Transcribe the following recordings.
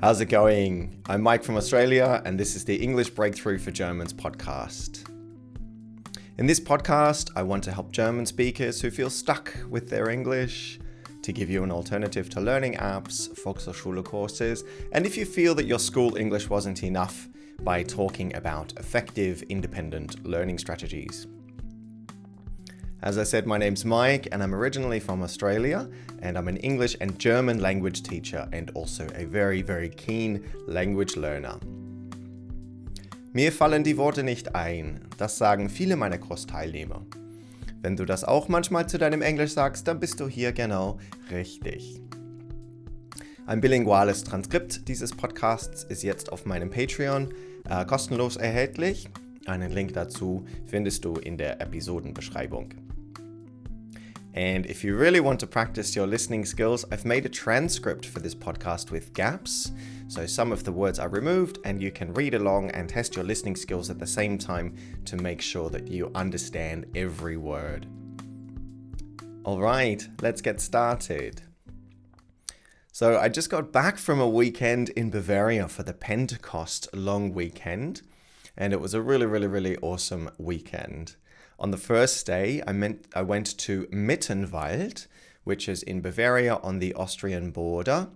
How's it going? I'm Mike from Australia, and this is the English Breakthrough for Germans podcast. In this podcast, I want to help German speakers who feel stuck with their English, to give you an alternative to learning apps, Volkshochschule courses, and if you feel that your school English wasn't enough, by talking about effective, independent learning strategies. As I said, my name's Mike and I'm originally from Australia, and I'm an English and German language teacher and also a very, very keen language learner. Mir fallen die Worte nicht ein, das sagen viele meiner Kursteilnehmer. Wenn du das auch manchmal zu deinem Englisch sagst, dann bist du hier genau richtig. Ein bilinguales Transkript dieses Podcasts ist jetzt auf meinem Patreon kostenlos erhältlich. Einen Link dazu findest du in der Episodenbeschreibung. And if you really want to practice your listening skills, I've made a transcript for this podcast with gaps. So some of the words are removed and you can read along and test your listening skills at the same time to make sure that you understand every word. All right, let's get started. So I just got back from a weekend in Bavaria for the Pentecost long weekend, and it was a really awesome weekend. On the first day, I went to Mittenwald, which is in Bavaria on the Austrian border,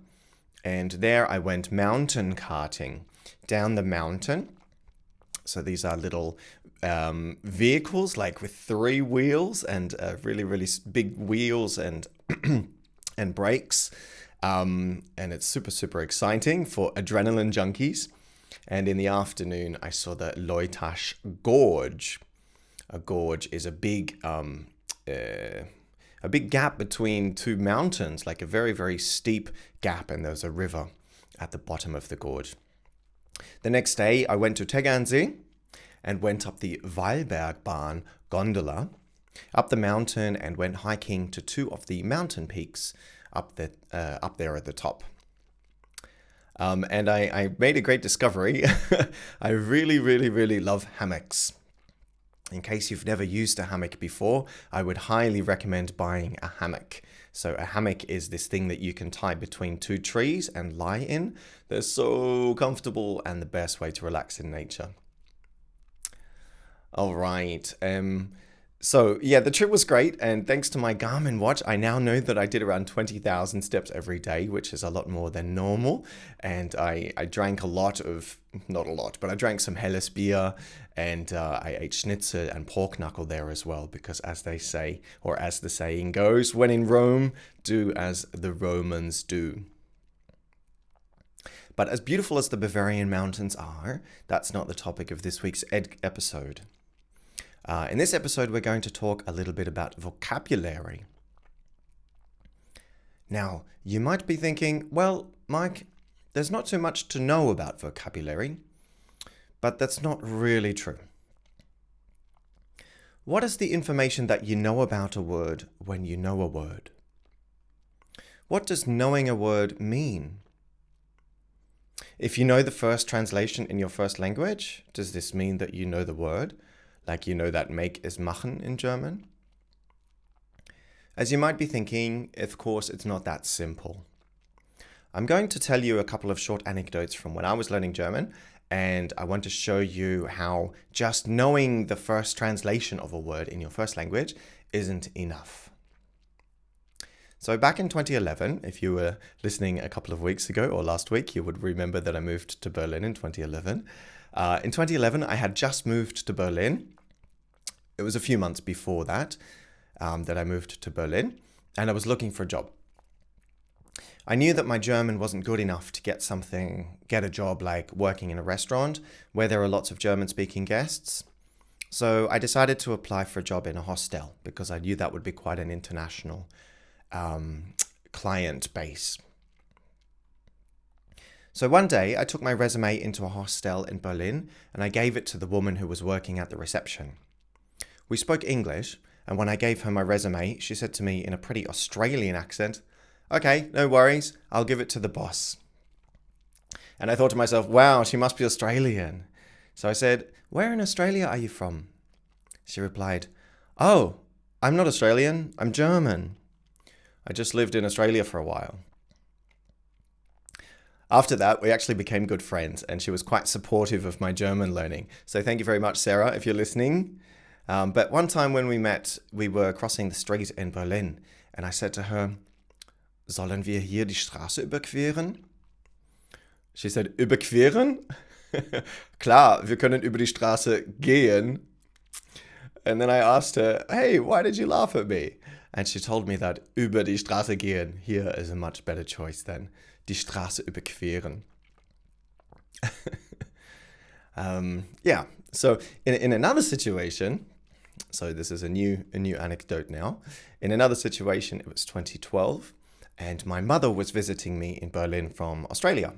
and there I went mountain karting down the mountain. So these are little vehicles like with 3 wheels and really big wheels and and brakes. And it's super exciting for adrenaline junkies. And in the afternoon, I saw the Leutasch Gorge. A gorge is a big gap between 2 mountains, like a very steep gap, and there's a river at the bottom of the gorge. The next day, I went to Tegernsee and went up the Wallbergbahn gondola, up the mountain, and went hiking to 2 of the mountain peaks up there at the top. And I made a great discovery. I really love hammocks. In case you've never used a hammock before, I would highly recommend buying a hammock. So a hammock is this thing that you can tie between 2 trees and lie in. They're so comfortable and the best way to relax in nature. All right. So yeah, the trip was great, and thanks to my Garmin watch, I now know that I did around 20,000 steps every day, which is a lot more than normal. And I drank not a lot, but I drank some helles beer, and I ate schnitzel and pork knuckle there as well, because as they say, or as the saying goes, when in Rome, do as the Romans do. But as beautiful as the Bavarian mountains are, that's not the topic of this week's episode. In this episode, we're going to talk a little bit about vocabulary. Now, you might be thinking, well, Mike, there's not too much to know about vocabulary, but that's not really true. What is the information that you know about a word when you know a word? What does knowing a word mean? If you know the first translation in your first language, does this mean that you know the word? Like you know that make is machen in German? As you might be thinking, of course, it's not that simple. I'm going to tell you a couple of short anecdotes from when I was learning German, and I want to show you how just knowing the first translation of a word in your first language isn't enough. So back in 2011, if you were listening a couple of weeks ago or last week, you would remember that I moved to Berlin in 2011. In 2011, I had just moved to Berlin. It was a few months before that I moved to Berlin, and I was looking for a job. I knew that my German wasn't good enough to get a job like working in a restaurant where there are lots of German-speaking guests. So I decided to apply for a job in a hostel because I knew that would be quite an international client base. So one day I took my resume into a hostel in Berlin and I gave it to the woman who was working at the reception. We spoke English, and when I gave her my resume, she said to me in a pretty Australian accent, "Okay, no worries, I'll give it to the boss." And I thought to myself, wow, she must be Australian. So I said, "Where in Australia are you from?" She replied, "Oh, I'm not Australian, I'm German. I just lived in Australia for a while." After that, we actually became good friends, and she was quite supportive of my German learning. So thank you very much, Sarah, if you're listening. But one time when we met, we were crossing the street in Berlin, and I said to her, "Sollen wir hier die Straße überqueren?" She said, "Überqueren?" Klar, wir können über die Straße gehen. And then I asked her, "Hey, why did you laugh at me?" And she told me that über die Straße gehen here is a much better choice than die Straße überqueren. Yeah, so in another situation, so this is a new anecdote now. In another situation, it was 2012, and my mother was visiting me in Berlin from Australia.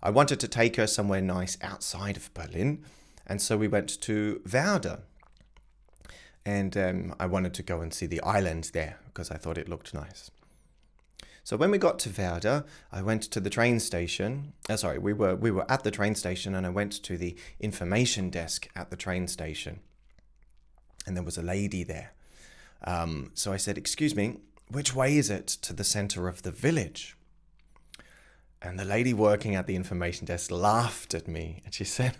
I wanted to take her somewhere nice outside of Berlin, and so we went to Werder. And I wanted to go and see the island there because I thought it looked nice. So when we got to Werder, I went to the train station. We were at the train station, and I went to the information desk at the train station. And there was a lady there. So I said, "Excuse me, which way is it to the center of the village?" And the lady working at the information desk laughed at me, and she said,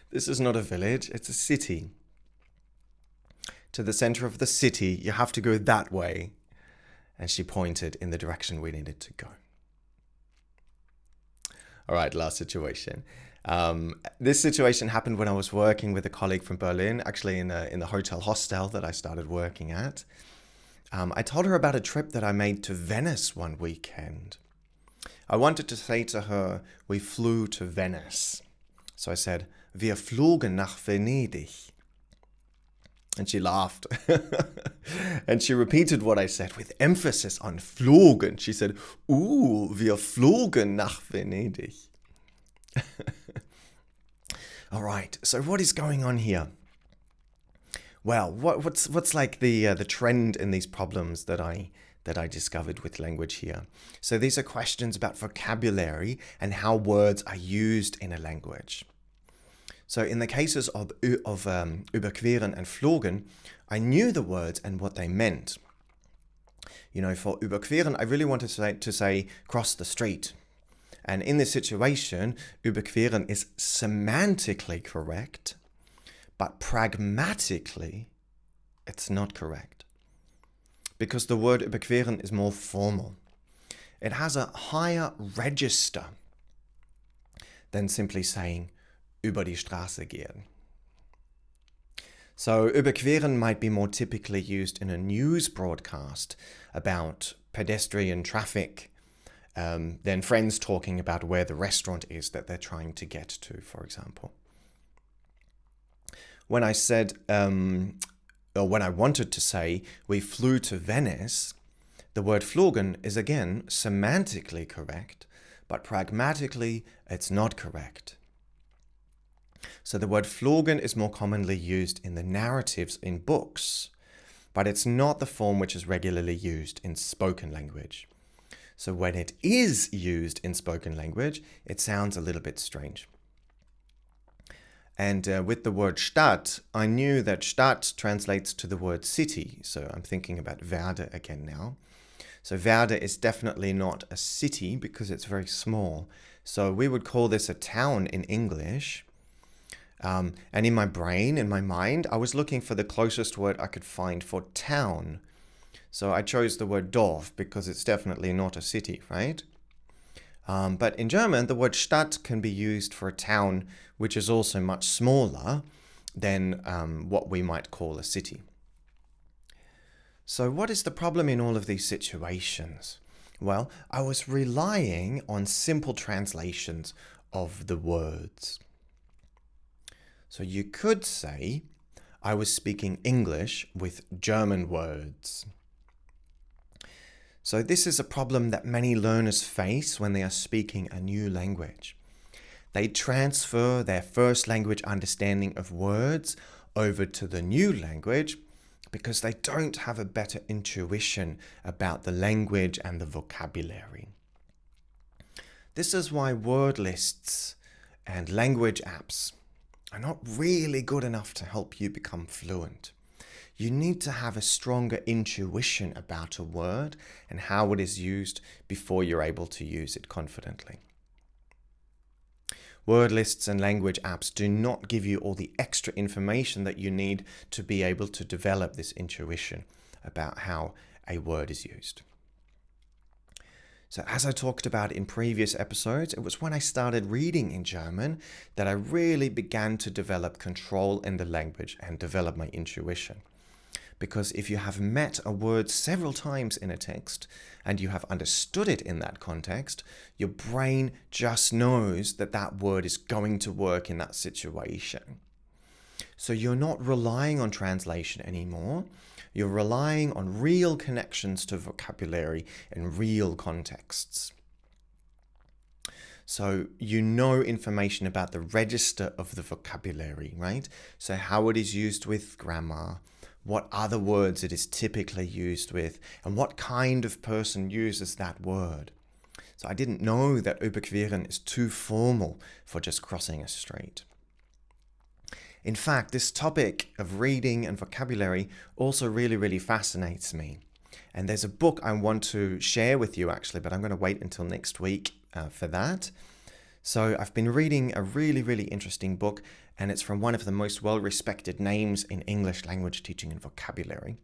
"This is not a village, it's a city. To the center of the city, you have to go that way." And she pointed in the direction we needed to go. All right, last situation. This situation happened when I was working with a colleague from Berlin, actually in the hotel hostel that I started working at. I told her about a trip that I made to Venice one weekend. I wanted to say to her, we flew to Venice. So I said, "Wir flogen nach Venedig." And she laughed. And she repeated what I said with emphasis on flogen. She said, "Wir flogen nach Venedig." All right, so what is going on here? Well, what's like the trend in these problems that I discovered with language here? So these are questions about vocabulary and how words are used in a language. So in the cases of überqueren and flogen, I knew the words and what they meant. You know, for überqueren, I really wanted to say cross the street. And in this situation, überqueren is semantically correct, but pragmatically, it's not correct. Because the word überqueren is more formal. It has a higher register than simply saying über die Straße gehen. So überqueren might be more typically used in a news broadcast about pedestrian traffic than friends talking about where the restaurant is that they're trying to get to, for example. When I said, or when I wanted to say, we flew to Venice, the word flogen is again semantically correct, but pragmatically it's not correct. So the word flogen is more commonly used in the narratives in books, but it's not the form which is regularly used in spoken language. So when it is used in spoken language, it sounds a little bit strange. And with the word Stadt, I knew that Stadt translates to the word city. So I'm thinking about Werder again now. So Werder is definitely not a city because it's very small. So we would call this a town in English. And in my brain, in my mind, I was looking for the closest word I could find for town. So I chose the word Dorf because it's definitely not a city, right? But in German, the word Stadt can be used for a town which is also much smaller than what we might call a city. So what is the problem in all of these situations? Well, I was relying on simple translations of the words. So you could say, I was speaking English with German words. So this is a problem that many learners face when they are speaking a new language. They transfer their first language understanding of words over to the new language because they don't have a better intuition about the language and the vocabulary. This is why word lists and language apps are not really good enough to help you become fluent. You need to have a stronger intuition about a word and how it is used before you're able to use it confidently. Word lists and language apps do not give you all the extra information that you need to be able to develop this intuition about how a word is used. So as I talked about in previous episodes, it was when I started reading in German that I really began to develop control in the language and develop my intuition. Because if you have met a word several times in a text and you have understood it in that context, your brain just knows that that word is going to work in that situation. So you're not relying on translation anymore. You're relying on real connections to vocabulary in real contexts. So you know information about the register of the vocabulary, right? So how it is used with grammar, what other words it is typically used with, and what kind of person uses that word. So I didn't know that überqueren is too formal for just crossing a street. In fact, this topic of reading and vocabulary also really fascinates me. And there's a book I want to share with you actually, but I'm going to wait until next week for that. So I've been reading a really interesting book, and it's from one of the most well-respected names in English language teaching and vocabulary.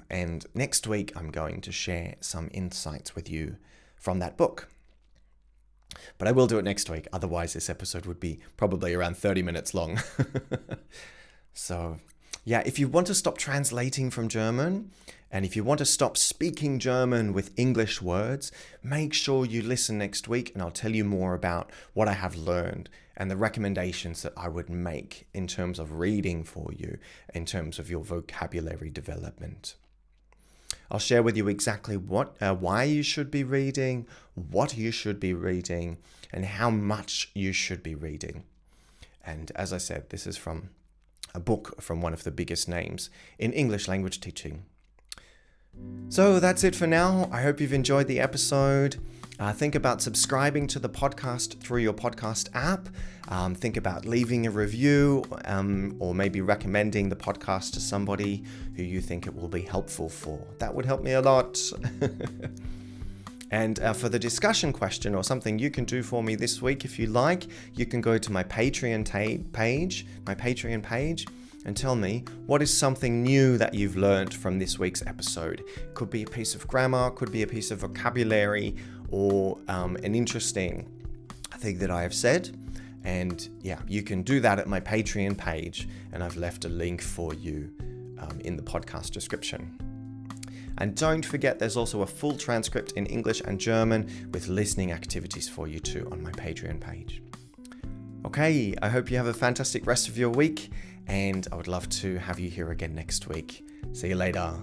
And next week I'm going to share some insights with you from that book. But I will do it next week, otherwise this episode would be probably around 30 minutes long. So, yeah, if you want to stop translating from German, and if you want to stop speaking German with English words, make sure you listen next week and I'll tell you more about what I have learned and the recommendations that I would make in terms of reading for you, in terms of your vocabulary development. I'll share with you exactly why you should be reading, what you should be reading, and how much you should be reading. And as I said, this is from a book from one of the biggest names in English language teaching. So that's it for now. I hope you've enjoyed the episode. Think about subscribing to the podcast through your podcast app. Think about leaving a review or maybe recommending the podcast to somebody who you think it will be helpful for. That would help me a lot. And for the discussion question or something you can do for me this week, if you like, you can go to my Patreon page, and tell me what is something new that you've learned from this week's episode. Could be a piece of grammar, could be a piece of vocabulary, or an interesting thing that I have said. And yeah, you can do that at my Patreon page, and I've left a link for you in the podcast description. And don't forget, there's also a full transcript in English and German with listening activities for you too on my Patreon page. Okay, I hope you have a fantastic rest of your week, and I would love to have you here again next week. See you later.